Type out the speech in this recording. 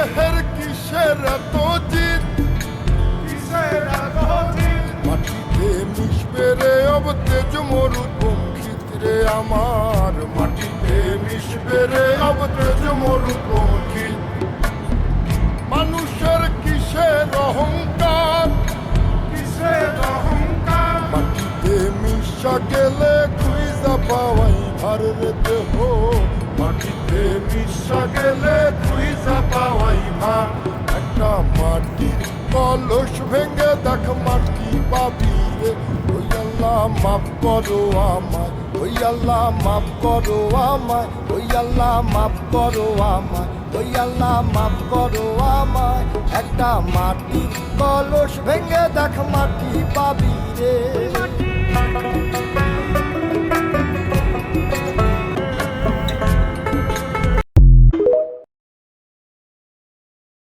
দেহের কিসের এত জিদ, কিসের এত জিদ, মাটিতে মিশবে রে অবতেজ মরুভূম ক্ষিত্রে আমার, মাটিতে মিশবে রে অবতেজ মরুভূম ক্ষিত। মানুষের কিসের অহংকার, কিসের অহংকার, মাটিতে মিশা গেলে খুঁজা পাওয়াই ভার রে দেহ, মাটিতে মিশা গেলে খুঁজা পাওয়াই ভার। একটা মাটির কলস ভেঙে দেখ মাটি পাবি রে, ওই আল্লাহ মাফ করো আমায়, ওই আল্লাহ মাফ করো আমায়, ওই আল্লাহ মাফ করো আমায়, ওই আল্লাহ মাফ করো আমায়। একটা মাটির কলস ভেঙে দেখ মাটি পাবি রে।